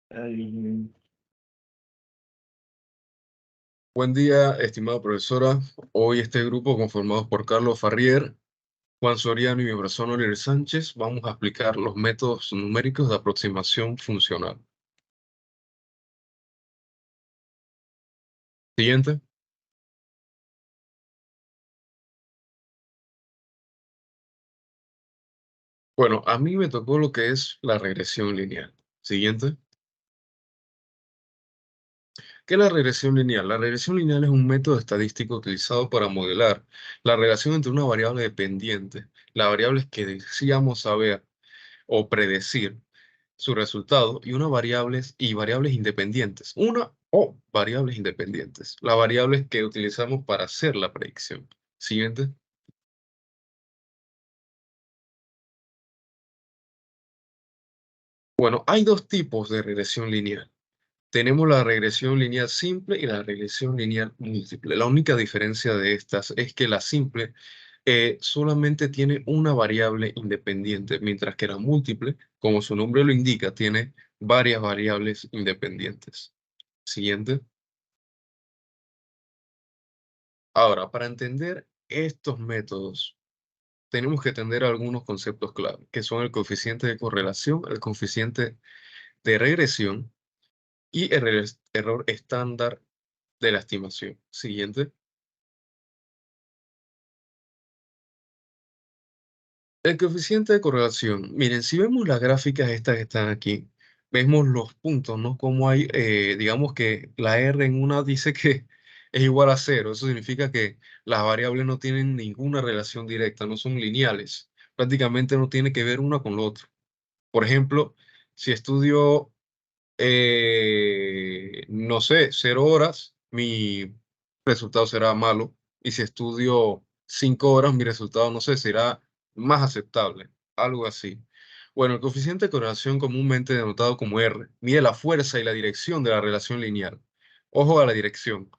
Ay, Buen día, estimada profesora. Hoy este grupo, conformado por Carlos Farrier, Juan Soriano y mi persona Oliver Sánchez, vamos a explicar los métodos numéricos de aproximación funcional. Siguiente. Bueno, a mí me tocó lo que es la regresión lineal. Siguiente. ¿Qué es la regresión lineal? La regresión lineal es un método estadístico utilizado para modelar la relación entre una variable dependiente, las variables que decíamos saber o predecir su resultado y variables independientes. Una o variables independientes. Las variables que utilizamos para hacer la predicción. Siguiente. Bueno, hay dos tipos de regresión lineal. Tenemos la regresión lineal simple y la regresión lineal múltiple. La única diferencia de estas es que la simple solamente tiene una variable independiente, mientras que la múltiple, como su nombre lo indica, tiene varias variables independientes. Siguiente. Ahora, para entender estos métodos, tenemos que entender algunos conceptos clave, que son el coeficiente de correlación, el coeficiente de regresión y el error estándar de la estimación. Siguiente. El coeficiente de correlación. Miren, si vemos las gráficas estas que están aquí, vemos los puntos, ¿no? Como hay, digamos que la R en una dice que es igual a cero. Eso significa que las variables no tienen ninguna relación directa, no son lineales. Prácticamente no tiene que ver una con la otra. Por ejemplo, si estudio, no sé, 0 horas, mi resultado será malo. Y si estudio 5 horas, mi resultado, no sé, será más aceptable. Algo así. Bueno, el coeficiente de correlación, comúnmente denotado como R, mide la fuerza y la dirección de la relación lineal. Ojo a la dirección.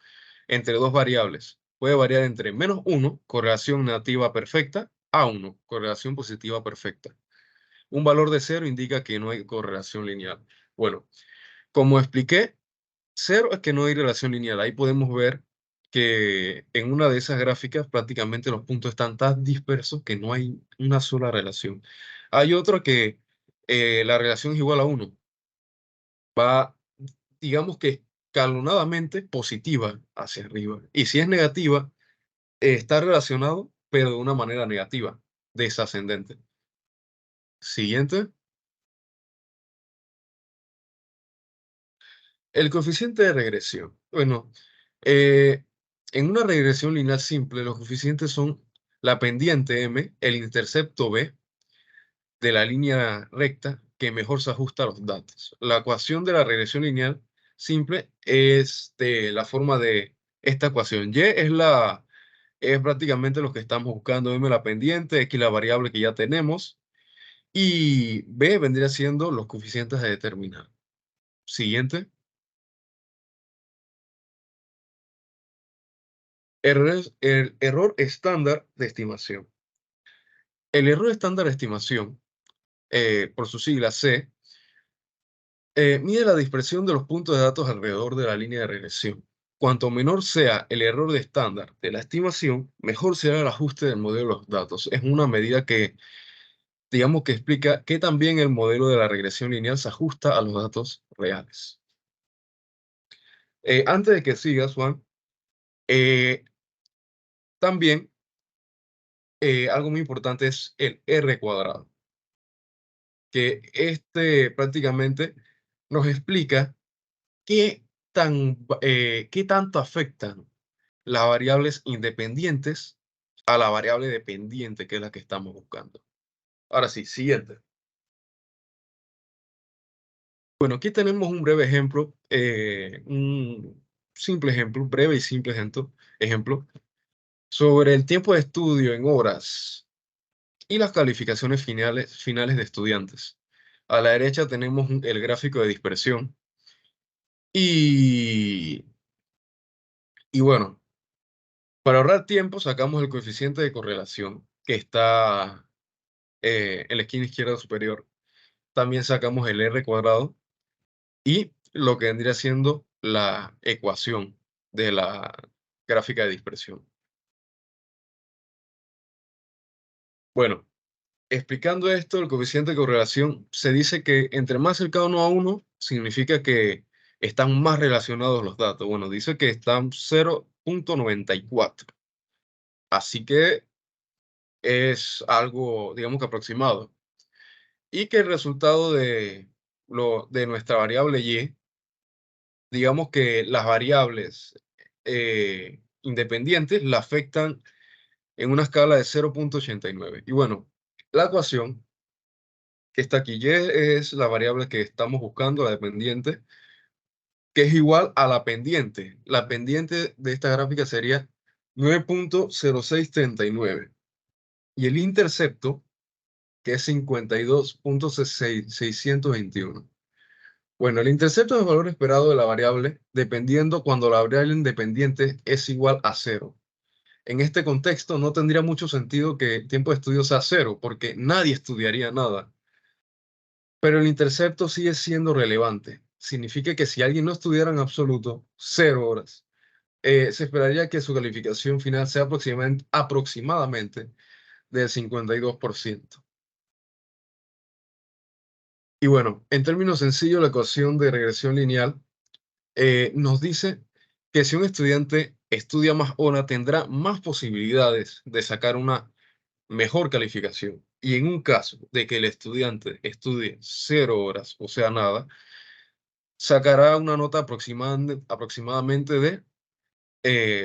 Entre dos variables. Puede variar entre -1, correlación negativa perfecta, a 1, correlación positiva perfecta. Un valor de cero indica que no hay correlación lineal. Bueno, como expliqué, cero es que no hay relación lineal. Ahí podemos ver que en una de esas gráficas prácticamente los puntos están tan dispersos que no hay una sola relación. Hay otra que la relación es igual a 1. Va, digamos que escalonadamente positiva hacia arriba. Y si es negativa, está relacionado, pero de una manera negativa, desascendente. Siguiente. El coeficiente de regresión. Bueno, eh, en una regresión lineal simple, los coeficientes son la pendiente m, el intercepto b de la línea recta que mejor se ajusta a los datos. La ecuación de la regresión lineal simple es de la forma de esta ecuación. Y es prácticamente lo que estamos buscando. M la pendiente, X la variable que ya tenemos y B vendría siendo los coeficientes a determinar. Siguiente. El error estándar de estimación. El error estándar de estimación, por su sigla C, mide la dispersión de los puntos de datos alrededor de la línea de regresión. Cuanto menor sea el error de estándar de la estimación, mejor será el ajuste del modelo de los datos. Es una medida que, digamos, que explica que también el modelo de la regresión lineal se ajusta a los datos reales. Antes de que sigas, Juan, eh, también algo muy importante es el R cuadrado, que este prácticamente nos explica qué tanto afectan las variables independientes a la variable dependiente, que es la que estamos buscando. Ahora sí, siguiente. Bueno, aquí tenemos un breve ejemplo, un simple ejemplo, breve y simple ejemplo sobre el tiempo de estudio en horas y las calificaciones finales de estudiantes. A la derecha tenemos el gráfico de dispersión y, y bueno, para ahorrar tiempo sacamos el coeficiente de correlación que está en la esquina izquierda superior. También sacamos el R cuadrado y lo que vendría siendo la ecuación de la gráfica de dispersión. Bueno, explicando esto, el coeficiente de correlación se dice que entre más cercano uno a uno, significa que están más relacionados los datos. Bueno, dice que están 0,94. Así que es algo, digamos que aproximado. Y que el resultado de nuestra variable y, digamos que las variables independientes la afectan en una escala de 0,89. Y bueno, la ecuación que está aquí, y es la variable que estamos buscando, la dependiente, que es igual a la pendiente. La pendiente de esta gráfica sería 9,0639. Y el intercepto, que es 52,621. Bueno, el intercepto es el valor esperado de la variable dependiendo cuando la variable independiente es igual a cero. En este contexto no tendría mucho sentido que el tiempo de estudio sea cero, porque nadie estudiaría nada. Pero el intercepto sigue siendo relevante. Significa que si alguien no estudiara en absoluto 0 horas, se esperaría que su calificación final sea aproximadamente del 52%. Y bueno, en términos sencillos, la ecuación de regresión lineal nos dice que si un estudiante estudia más horas, tendrá más posibilidades de sacar una mejor calificación. Y en un caso de que el estudiante estudie 0 horas, o sea, nada, sacará una nota aproximadamente de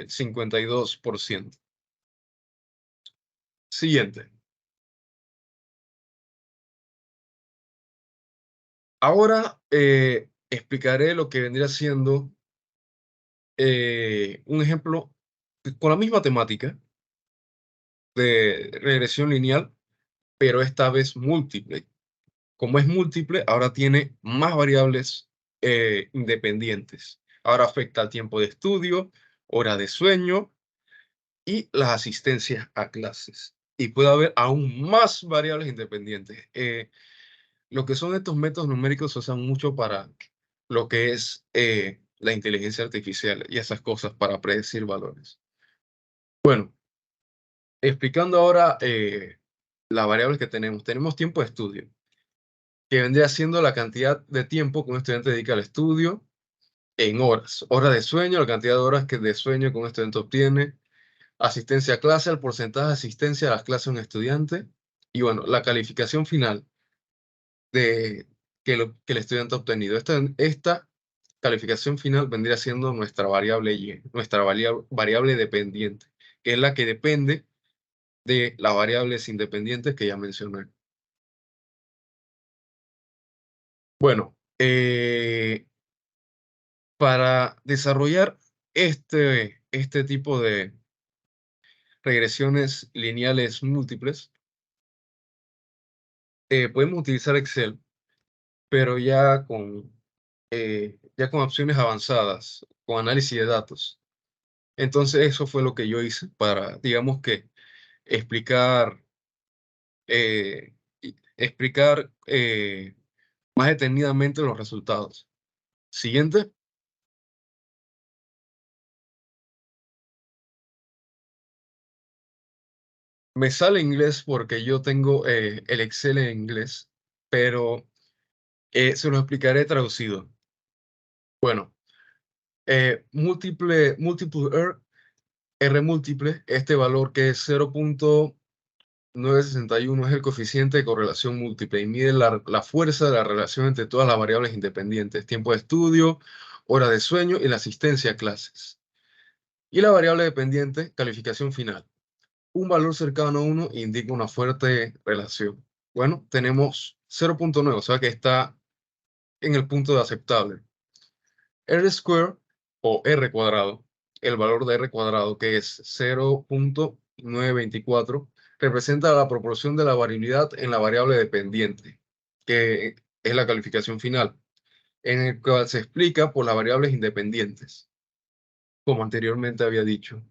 52%. Siguiente. Ahora explicaré lo que vendría siendo un ejemplo con la misma temática de regresión lineal, pero esta vez múltiple. Como es múltiple, ahora tiene más variables independientes. Ahora afecta al tiempo de estudio, hora de sueño y las asistencias a clases. Y puede haber aún más variables independientes. Lo que son estos métodos numéricos se usan mucho para lo que es la inteligencia artificial y esas cosas para predecir valores. Bueno, explicando ahora las variables que tenemos. Tenemos tiempo de estudio, que vendría siendo la cantidad de tiempo que un estudiante dedica al estudio en horas. Horas de sueño, la cantidad de horas de sueño que un estudiante obtiene. Asistencia a clase, el porcentaje de asistencia a las clases de un estudiante. Y bueno, la calificación final de que el estudiante ha obtenido. Esta calificación final vendría siendo nuestra variable y, nuestra variable dependiente, que es la que depende de las variables independientes que ya mencioné. Bueno, para desarrollar este tipo de regresiones lineales múltiples, podemos utilizar Excel, pero ya con opciones avanzadas, con análisis de datos. Entonces, eso fue lo que yo hice para, digamos que, explicar, explicar más detenidamente los resultados. Siguiente. Me sale inglés porque yo tengo el Excel en inglés, pero se lo explicaré traducido. Bueno, multiple R múltiple, este valor que es 0,961 es el coeficiente de correlación múltiple y mide la fuerza de la relación entre todas las variables independientes, tiempo de estudio, hora de sueño y la asistencia a clases. Y la variable dependiente, calificación final. Un valor cercano a 1 indica una fuerte relación. Bueno, tenemos 0,9, o sea que está en el punto de aceptable. R square o R cuadrado, el valor de R cuadrado, que es 0,924, representa la proporción de la variabilidad en la variable dependiente, que es la calificación final, en el cual se explica por las variables independientes, como anteriormente había dicho.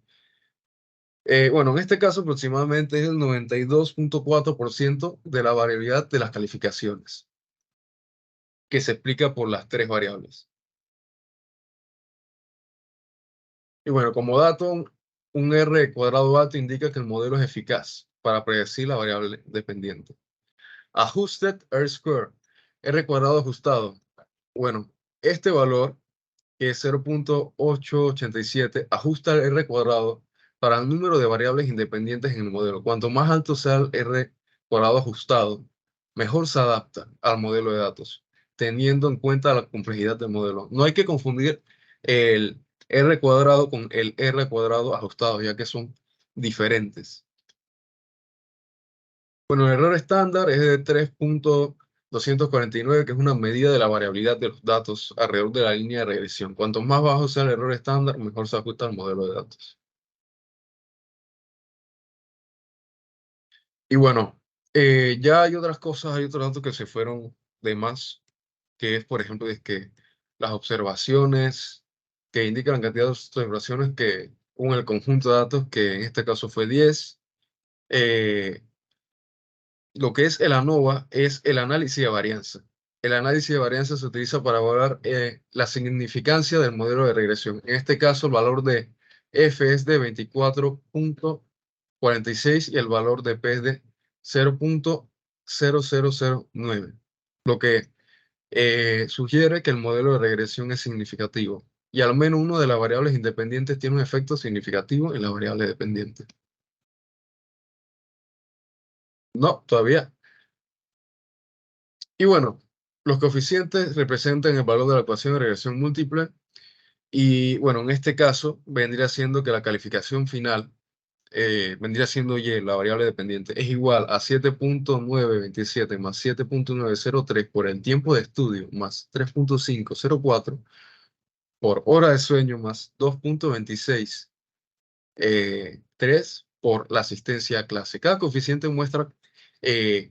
Bueno, en este caso aproximadamente es el 92,4% de la variabilidad de las calificaciones. que se explica por las tres variables. Y bueno, como dato, un R cuadrado alto indica que el modelo es eficaz para predecir la variable dependiente. Adjusted R square, R cuadrado ajustado. Bueno, este valor, que es 0.887, ajusta el R cuadrado para el número de variables independientes en el modelo. Cuanto más alto sea el R cuadrado ajustado, mejor se adapta al modelo de datos, teniendo en cuenta la complejidad del modelo. No hay que confundir el R cuadrado con el R cuadrado ajustado, ya que son diferentes. Bueno, el error estándar es de 3.249, que es una medida de la variabilidad de los datos alrededor de la línea de regresión. Cuanto más bajo sea el error estándar, mejor se ajusta al modelo de datos. Y bueno, ya hay otras cosas, hay otros datos que se fueron de más, que es, por ejemplo, es que las observaciones que indican la cantidad de observaciones que con el conjunto de datos, que en este caso fue 10. Lo que es el ANOVA es el análisis de varianza. El análisis de varianza se utiliza para evaluar la significancia del modelo de regresión. En este caso, el valor de F es de 24.46 y el valor de P es de 0.0009, lo que sugiere que el modelo de regresión es significativo y al menos una de las variables independientes tiene un efecto significativo en la variable dependiente. No, todavía. Y bueno, los coeficientes representan el valor de la ecuación de regresión múltiple y bueno, en este caso vendría siendo que la calificación final vendría siendo Y, la variable dependiente, es igual a 7.927 más 7.903 por el tiempo de estudio más 3.504 por hora de sueño más 2.26 por la asistencia a clase. Cada coeficiente muestra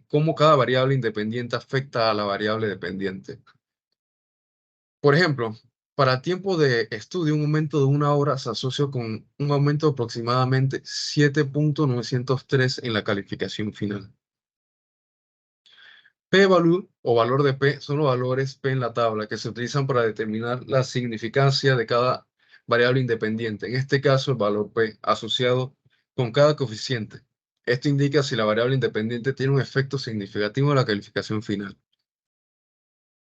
cómo cada variable independiente afecta a la variable dependiente. Por ejemplo, para tiempo de estudio, un aumento de 1 hora se asocia con un aumento de aproximadamente 7.903 en la calificación final. P-value o valor de P son los valores P en la tabla que se utilizan para determinar la significancia de cada variable independiente. En este caso, el valor P asociado con cada coeficiente. Esto indica si la variable independiente tiene un efecto significativo en la calificación final.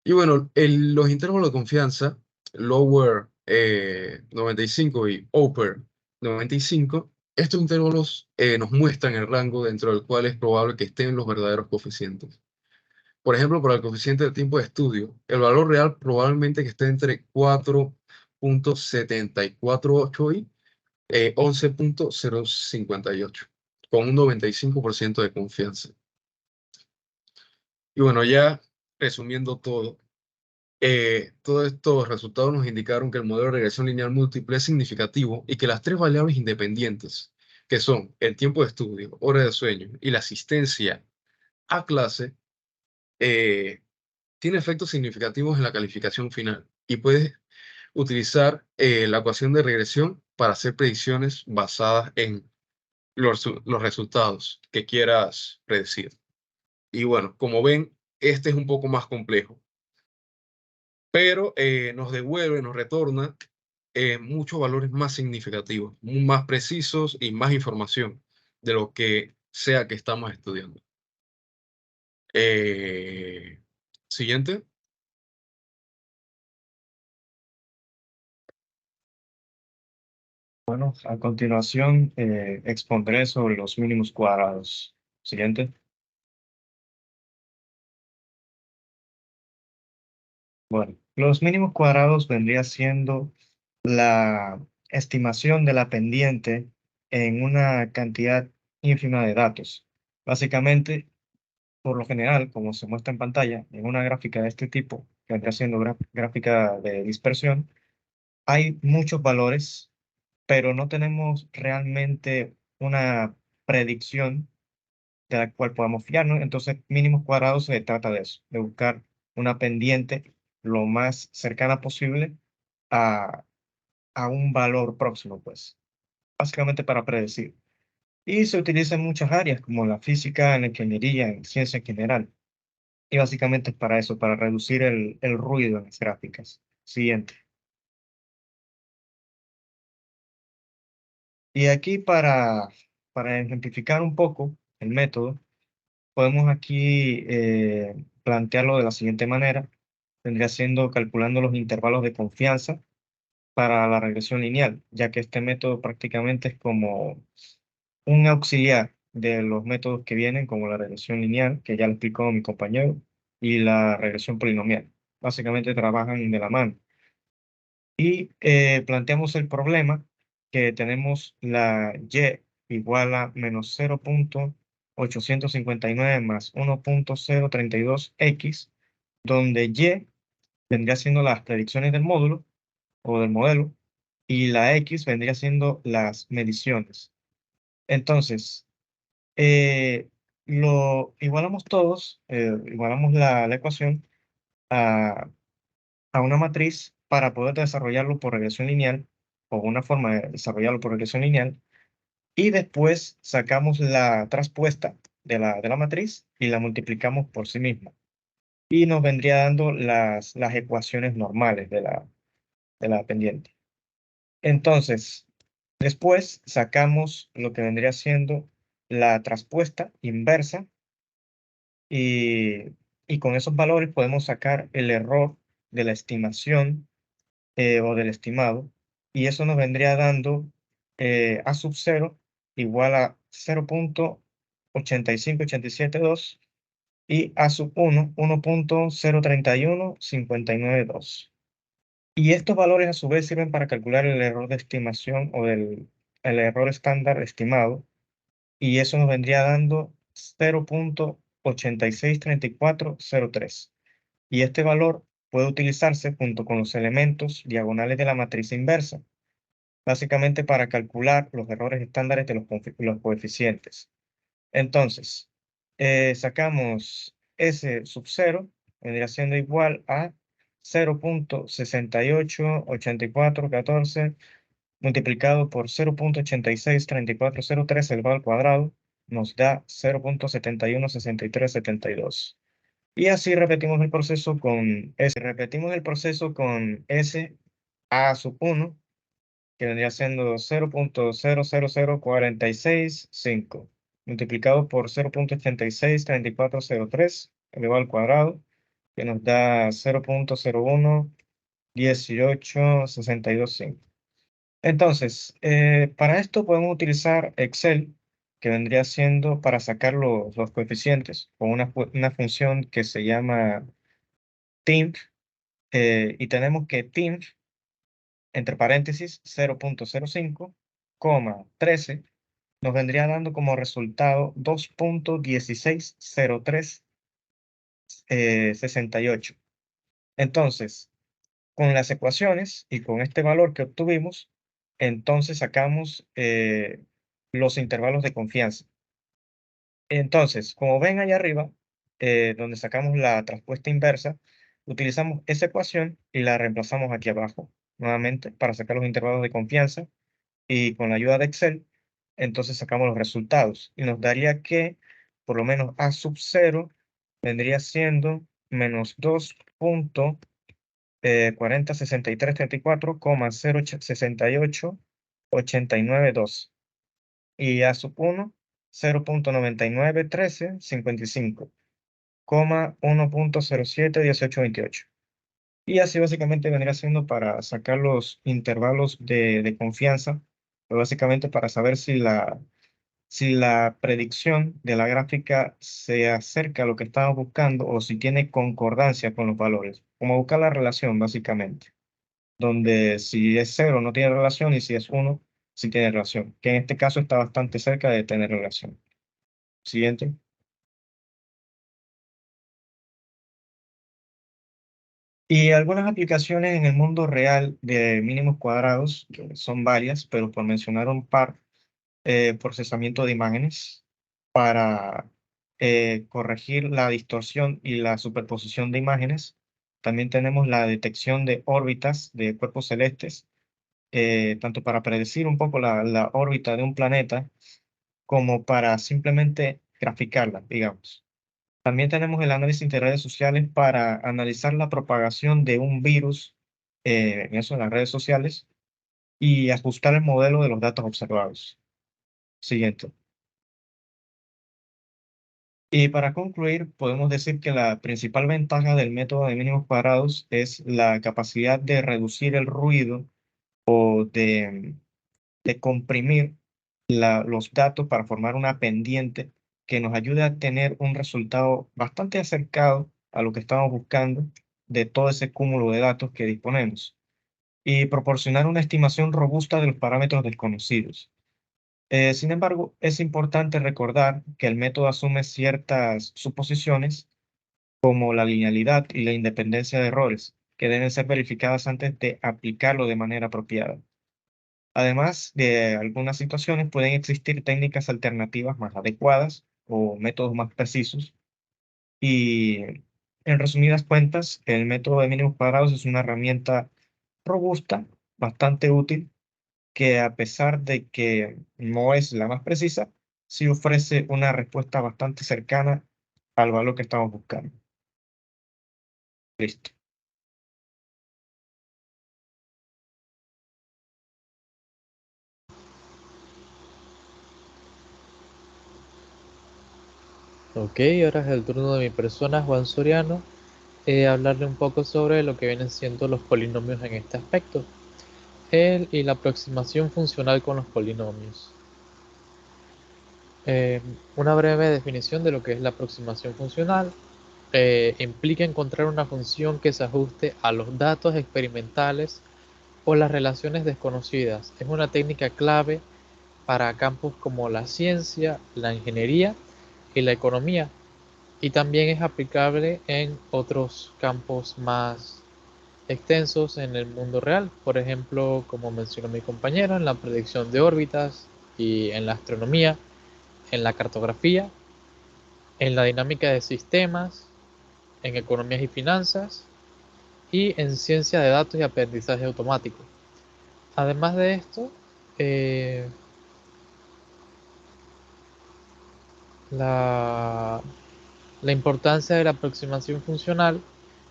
Y bueno, los intervalos de confianza, lower 95 y upper 95, estos intervalos nos muestran el rango dentro del cual es probable que estén los verdaderos coeficientes. Por ejemplo, para el coeficiente de tiempo de estudio, el valor real probablemente que esté entre 4.748 y 11.058, con un 95% de confianza. Y bueno, ya resumiendo todo, todos estos resultados nos indicaron que el modelo de regresión lineal múltiple es significativo y que las tres variables independientes, que son el tiempo de estudio, hora de sueño y la asistencia a clase, tiene efectos significativos en la calificación final y puedes utilizar la ecuación de regresión para hacer predicciones basadas en los resultados que quieras predecir. Y bueno, como ven, este es un poco más complejo, pero nos devuelve, nos retorna muchos valores más significativos, más precisos y más información de lo que sea que estamos estudiando. Eh, Siguiente. Bueno, a continuación expondré sobre los mínimos cuadrados. Siguiente. Bueno, los mínimos cuadrados vendría siendo la estimación de la pendiente en una cantidad ínfima de datos. Básicamente, por lo general, como se muestra en pantalla, en una gráfica de este tipo, que vendría siendo gráfica de dispersión, hay muchos valores, pero no tenemos realmente una predicción de la cual podamos fiarnos. Entonces, mínimos cuadrados se trata de eso, de buscar una pendiente lo más cercana posible a, a un valor próximo, pues, básicamente para predecir. Y se utiliza en muchas áreas, como la física, en la ingeniería, en ciencia en general. Y básicamente es para eso, para reducir el ruido en las gráficas. Siguiente. Y aquí para ejemplificar un poco el método, podemos aquí plantearlo de la siguiente manera. Vendría siendo calculando los intervalos de confianza para la regresión lineal, ya que este método prácticamente es como un auxiliar de los métodos que vienen, como la regresión lineal, que ya lo explicó mi compañero, y la regresión polinomial. Básicamente trabajan de la mano. Y planteamos el problema que tenemos la y igual a menos 0,859 más 1,032x, donde y vendría siendo las predicciones del módulo o del modelo, y la x vendría siendo las mediciones. Entonces, lo igualamos todos, igualamos la ecuación a, a una matriz para poder desarrollarlo por regresión lineal, o una forma de desarrollarlo por regresión lineal, y después sacamos la traspuesta de la matriz y la multiplicamos por sí misma. Y nos vendría dando las ecuaciones normales de la pendiente. Entonces, después sacamos lo que vendría siendo la traspuesta inversa y, y con esos valores podemos sacar el error de la estimación o del estimado, y eso nos vendría dando A sub 0 igual a 0,85872 y A sub 1, 1,031,592. Y estos valores a su vez sirven para calcular el error de estimación o el error estándar estimado, y eso nos vendría dando 0,863403. Y este valor puede utilizarse junto con los elementos diagonales de la matriz inversa, básicamente para calcular los errores estándares de los coeficientes. Entonces, sacamos S sub 0, vendría siendo igual a 0,688414 multiplicado por 0,863403 elevado al cuadrado, nos da 0,716372. Y así repetimos el proceso con S. Repetimos el proceso con S a sub 1, que vendría siendo 0,000465 multiplicado por 0,863403 elevado al cuadrado, que nos da 0,011862,5. Entonces, para esto podemos utilizar Excel, que vendría siendo para sacar los coeficientes con una función que se llama TINF, y tenemos que TINF, entre paréntesis, 0,05, 13, nos vendría dando como resultado 2,160368. Entonces, con las ecuaciones y con este valor que obtuvimos, entonces sacamos los intervalos de confianza. Entonces, como ven allá arriba, donde sacamos la traspuesta inversa, utilizamos esa ecuación y la reemplazamos aquí abajo, nuevamente, para sacar los intervalos de confianza. Y con la ayuda de Excel, entonces sacamos los resultados. Y nos daría que, por lo menos A sub 0 vendría siendo menos 2,406334,068,892. Y A sub 1, 0,991355, 1,071828. Y así básicamente vendría siendo para sacar los intervalos de confianza, pues básicamente para saber si la predicción de la gráfica se acerca a lo que estamos buscando o si tiene concordancia con los valores. Como buscar la relación, básicamente, donde si es 0 no tiene relación y si es 1 sí tiene relación, que en este caso está bastante cerca de tener relación. Siguiente. Y algunas aplicaciones en el mundo real de mínimos cuadrados, que son varias, pero por mencionar un par, procesamiento de imágenes para corregir la distorsión y la superposición de imágenes. También tenemos la detección de órbitas de cuerpos celestes, tanto para predecir un poco la órbita de un planeta, como para simplemente graficarla, digamos. También tenemos el análisis de redes sociales para analizar la propagación de un virus, en eso en las redes sociales, y ajustar el modelo de los datos observados. Siguiente. Y para concluir, podemos decir que la principal ventaja del método de mínimos cuadrados es la capacidad de reducir el ruido o de comprimir los datos para formar una pendiente que nos ayude a tener un resultado bastante acercado a lo que estamos buscando de todo ese cúmulo de datos que disponemos y proporcionar una estimación robusta de los parámetros desconocidos. Sin embargo, es importante recordar que el método asume ciertas suposiciones como la linealidad y la independencia de errores, que deben ser verificadas antes de aplicarlo de manera apropiada. Además de algunas situaciones, pueden existir técnicas alternativas más adecuadas o métodos más precisos. Y en resumidas cuentas, el método de mínimos cuadrados es una herramienta robusta, bastante útil, que a pesar de que no es la más precisa, sí ofrece una respuesta bastante cercana al valor que estamos buscando. Listo. Ok, ahora es el turno de mi persona, Juan Soriano, hablarle un poco sobre lo que vienen siendo los polinomios en este aspecto, el y la aproximación funcional con los polinomios. Eh, una breve definición de lo que es la aproximación funcional implica encontrar una función que se ajuste a los datos experimentales o las relaciones desconocidas. Es una técnica clave para campos como la ciencia, la ingeniería y la economía, y también es aplicable en otros campos más extensos en el mundo real, por ejemplo, como mencionó mi compañero, en la predicción de órbitas y en la astronomía, en la cartografía, en la dinámica de sistemas, en economías y finanzas y en ciencia de datos y aprendizaje automático. Además de esto, eh, la, la importancia de la aproximación funcional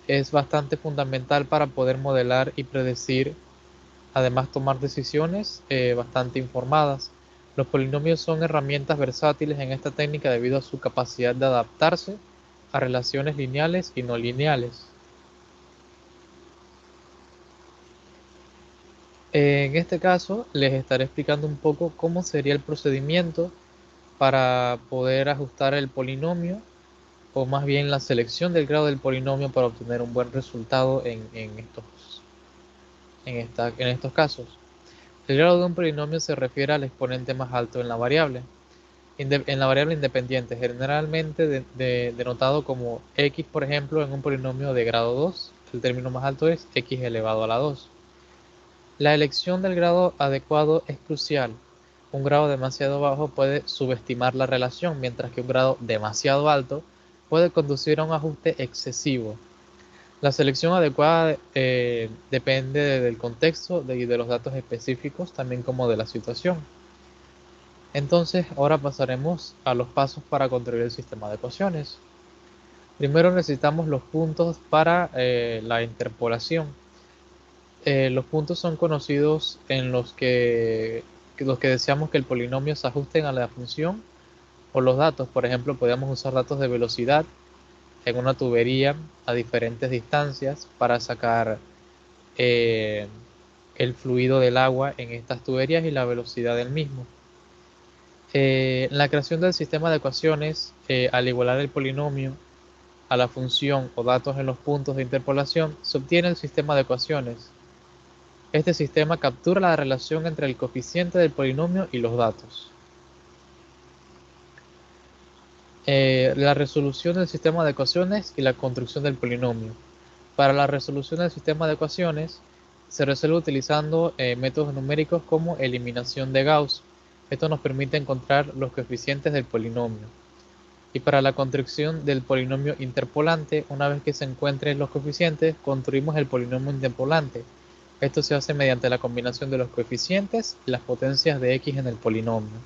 es bastante fundamental para poder modelar y predecir, además tomar decisiones bastante informadas. Los polinomios son herramientas versátiles en esta técnica debido a su capacidad de adaptarse a relaciones lineales y no lineales. En este caso, les estaré explicando un poco cómo sería el procedimiento para poder ajustar el polinomio, o más bien la selección del grado del polinomio para obtener un buen resultado en estos casos. El grado de un polinomio se refiere al exponente más alto en la variable, independiente, generalmente denotado como x, por ejemplo, en un polinomio de grado 2, el término más alto es x elevado a la 2. La elección del grado adecuado es crucial. Un grado demasiado bajo puede subestimar la relación, mientras que un grado demasiado alto puede conducir a un ajuste excesivo. La selección adecuada depende del contexto y de los datos específicos, también como de la situación. Entonces, ahora pasaremos a los pasos para construir el sistema de ecuaciones. Primero necesitamos los puntos para la interpolación. Los puntos son conocidos en los que deseamos que el polinomio se ajusten a la función o los datos. Por ejemplo, podemos usar datos de velocidad en una tubería a diferentes distancias para sacar eh, el fluido del agua en estas tuberías y la velocidad del mismo. La creación del sistema de ecuaciones, al igualar el polinomio a la función o datos en los puntos de interpolación, se obtiene el sistema de ecuaciones. Este sistema captura la relación entre el coeficiente del polinomio y los datos. La resolución del sistema de ecuaciones y la construcción del polinomio. Para la resolución del sistema de ecuaciones se resuelve utilizando métodos numéricos como eliminación de Gauss. Esto nos permite encontrar los coeficientes del polinomio. Y para la construcción del polinomio interpolante, una vez que se encuentren los coeficientes, construimos el polinomio interpolante. Esto se hace mediante la combinación de los coeficientes y las potencias de x en el polinomio.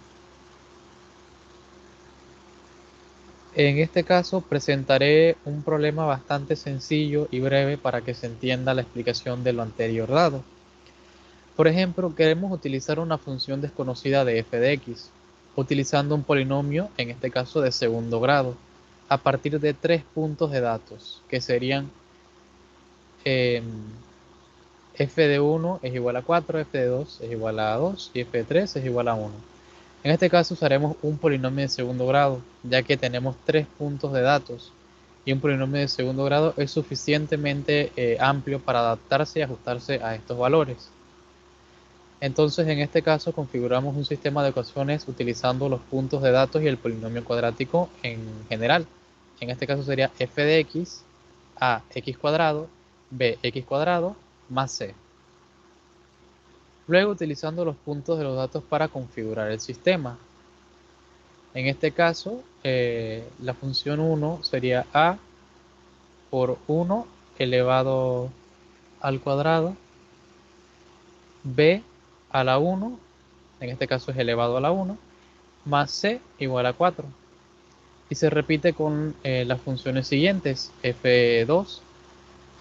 En este caso presentaré un problema bastante sencillo y breve para que se entienda la explicación de lo anterior dado. Por ejemplo, queremos utilizar una función desconocida de f de x, utilizando un polinomio, en este caso de segundo grado, a partir de 3 puntos de datos, que serían eh, f de 1 es igual a 4, f de 2 es igual a 2 y f de 3 es igual a 1. En este caso usaremos un polinomio de segundo grado, ya que tenemos 3 puntos de datos, y un polinomio de segundo grado es suficientemente amplio para adaptarse y ajustarse a estos valores. Entonces, en este caso, configuramos un sistema de ecuaciones utilizando los puntos de datos y el polinomio cuadrático en general. En este caso sería f de x a x cuadrado b x cuadrado más c. Luego, utilizando los puntos de los datos para configurar el sistema. En este caso, la función 1 sería a por 1 elevado al cuadrado, b a la 1, en este caso es elevado a la 1, más c igual a 4. Y se repite con las funciones siguientes, f2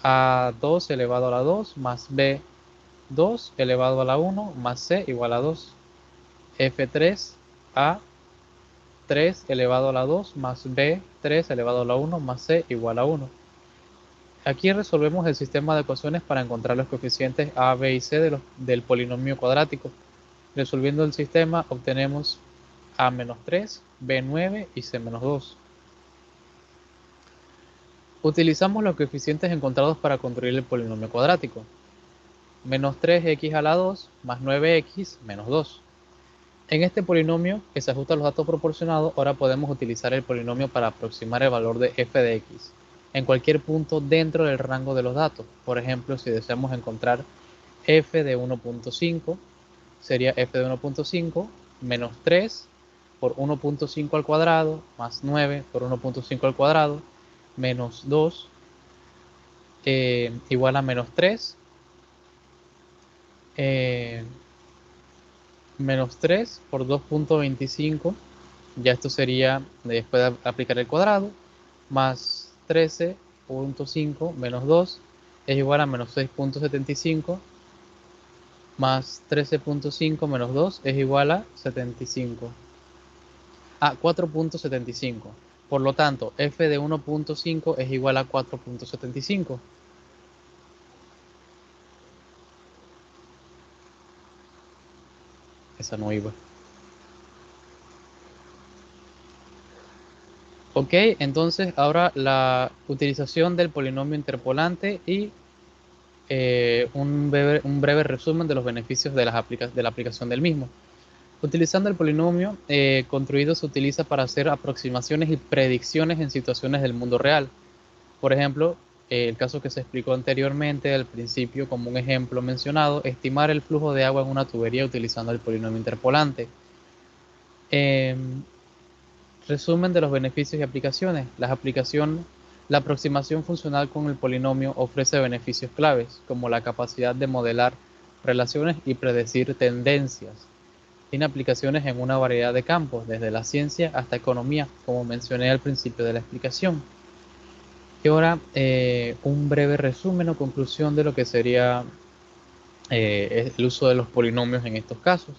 a 2 elevado a la 2 más b2 elevado a la 1 más c igual a 2, f3 a 3 elevado a la 2 más b3 elevado a la 1 más c igual a 1. Aquí resolvemos el sistema de ecuaciones para encontrar los coeficientes a, b y c del polinomio cuadrático. Resolviendo el sistema obtenemos a menos 3, b9 y c menos 2. Utilizamos los coeficientes encontrados para construir el polinomio cuadrático. Menos 3x a la 2 más 9x menos 2. En este polinomio, que se ajusta a los datos proporcionados, ahora podemos utilizar el polinomio para aproximar el valor de f de x en cualquier punto dentro del rango de los datos. Por ejemplo, si deseamos encontrar f de 1.5, sería f de 1.5 menos 3 por 1.5 al cuadrado más 9 por 1.5 al cuadrado menos 2 igual a menos 3 menos 3 por 2.25, ya esto sería después de aplicar el cuadrado, más 13.5 menos 2 es igual a menos 6.75, más 13.5 menos 2 es igual a 75. A 4.75. Por lo tanto, f de 1.5 es igual a 4.75. Esa no iba. Ok, entonces ahora la utilización del polinomio interpolante y un breve resumen de los beneficios de la aplicación del mismo. Utilizando el polinomio construido se utiliza para hacer aproximaciones y predicciones en situaciones del mundo real. Por ejemplo, el caso que se explicó anteriormente al principio como un ejemplo mencionado, estimar el flujo de agua en una tubería utilizando el polinomio interpolante. Resumen de los beneficios y aplicaciones. La aproximación funcional con el polinomio ofrece beneficios claves, como la capacidad de modelar relaciones y predecir tendencias. Tiene aplicaciones en una variedad de campos, desde la ciencia hasta economía, como mencioné al principio de la explicación. Y ahora un breve resumen o conclusión de lo que sería el uso de los polinomios en estos casos.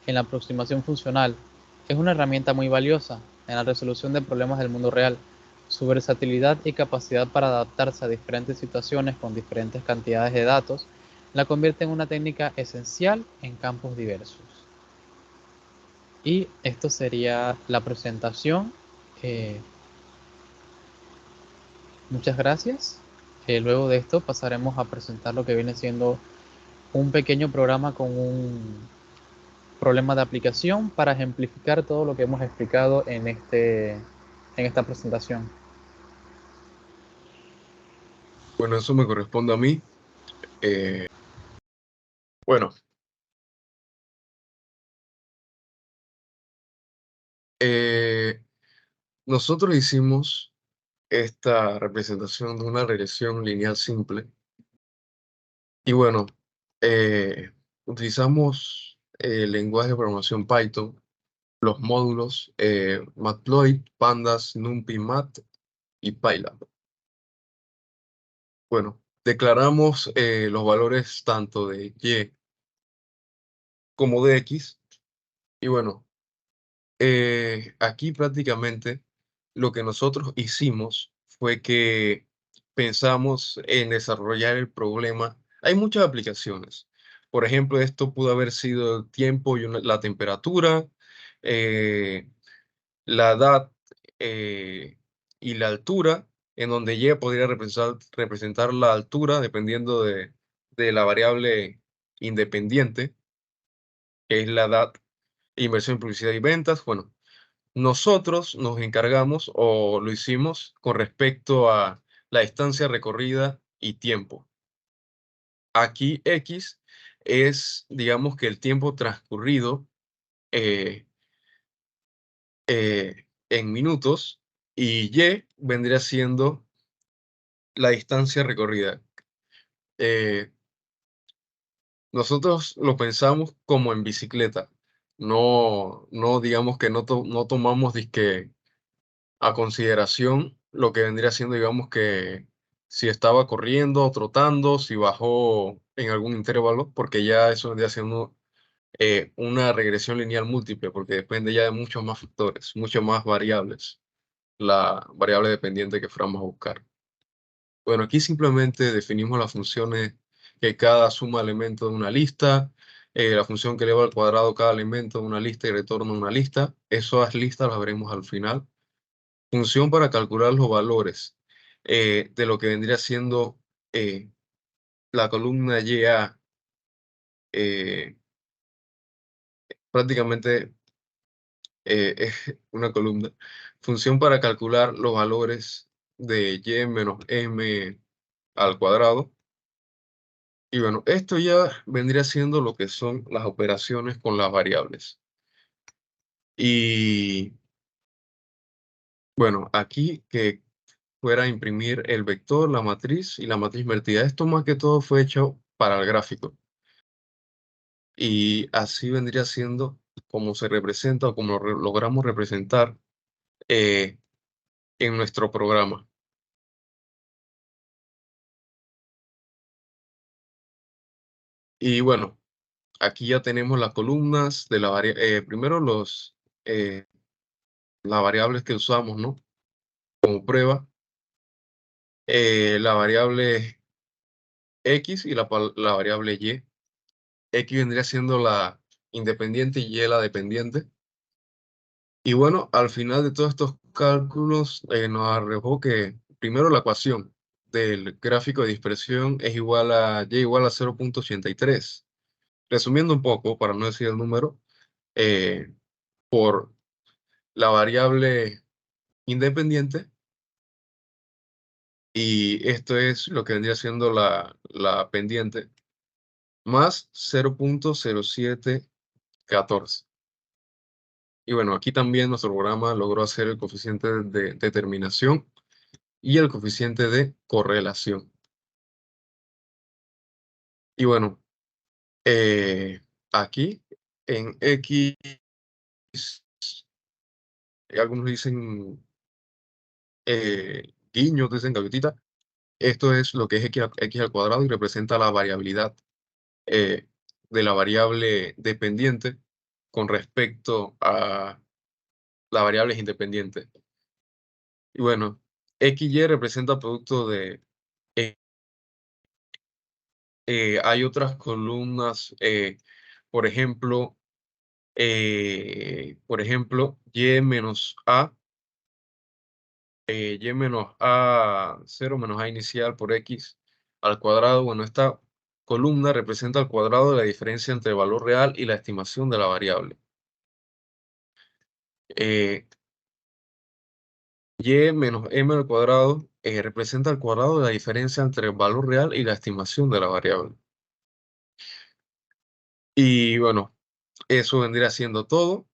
En la aproximación funcional, es una herramienta muy valiosa en la resolución de problemas del mundo real. Su versatilidad y capacidad para adaptarse a diferentes situaciones con diferentes cantidades de datos la convierte en una técnica esencial en campos diversos. Y esto sería la presentación. Muchas gracias. Luego de esto pasaremos a presentar lo que viene siendo un pequeño programa con un problema de aplicación para ejemplificar todo lo que hemos explicado en esta presentación. Bueno, eso me corresponde a mí. Bueno, eh, nosotros hicimos esta representación de una regresión lineal simple. Y bueno, utilizamos el lenguaje de programación Python los módulos Matplotlib, Pandas, NumPy, Mat y Pylab. Bueno, declaramos los valores tanto de Y como de X. Y bueno, aquí prácticamente lo que nosotros hicimos fue que pensamos en desarrollar el problema. Hay muchas aplicaciones. Por ejemplo, esto pudo haber sido el tiempo y la temperatura, eh, la edad y la altura, en donde Y podría representar la altura dependiendo de la variable independiente, que es la edad, inversión en publicidad y ventas. Bueno, nosotros nos encargamos o lo hicimos con respecto a la distancia recorrida y tiempo. Aquí X es, digamos que el tiempo transcurrido eh, en minutos y Y vendría siendo la distancia recorrida. Eh, Nosotros lo pensamos como en bicicleta. No digamos que no tomamos disque a consideración lo que vendría siendo, digamos que si estaba corriendo o trotando, si bajó en algún intervalo, porque ya eso vendría siendo una regresión lineal múltiple, porque depende ya de muchos más factores, muchas más variables, la variable dependiente que fuéramos a buscar. Bueno, aquí simplemente definimos las funciones que cada suma elemento de una lista, la función que eleva al cuadrado cada elemento de una lista y retorna una lista. Esas listas las veremos al final. Función para calcular los valores de lo que vendría siendo eh, la columna YA. eh, Prácticamente es una columna. Función para calcular los valores de Y menos M al cuadrado. Y bueno, esto ya vendría siendo lo que son las operaciones con las variables. Y bueno, aquí que fuera a imprimir el vector, la matriz y la matriz invertida. Esto más que todo fue hecho para el gráfico. Y así vendría siendo como se representa o como lo logramos representar eh, en nuestro programa. Y bueno, aquí ya tenemos las columnas de la primero eh, las variables que usamos, ¿no? Como prueba, la variable X y la variable Y. X vendría siendo la independiente y Y la dependiente. Y bueno, al final de todos estos cálculos nos arrojó que primero la ecuación del gráfico de dispersión es igual a y igual a 0,83. Resumiendo un poco, para no decir el número, eh, por la variable independiente, y esto es lo que vendría siendo la pendiente, más 0,0714. Y bueno, aquí también nuestro programa logró hacer el coeficiente de determinación y el coeficiente de correlación. Y bueno, aquí en X, algunos dicen guiños, dicen gaviotica. Esto es lo que es X al cuadrado y representa la variabilidad eh, de la variable dependiente con respecto a las variables independientes. Y bueno, XY representa producto de hay otras columnas, por ejemplo, Y menos A, Y menos A 0 menos A inicial por X al cuadrado. Bueno, esta columna representa al cuadrado de la diferencia entre el valor real y la estimación de la variable. Eh, Y menos M al cuadrado representa al cuadrado de la diferencia entre el valor real y la estimación de la variable. Y bueno, eso vendría siendo todo.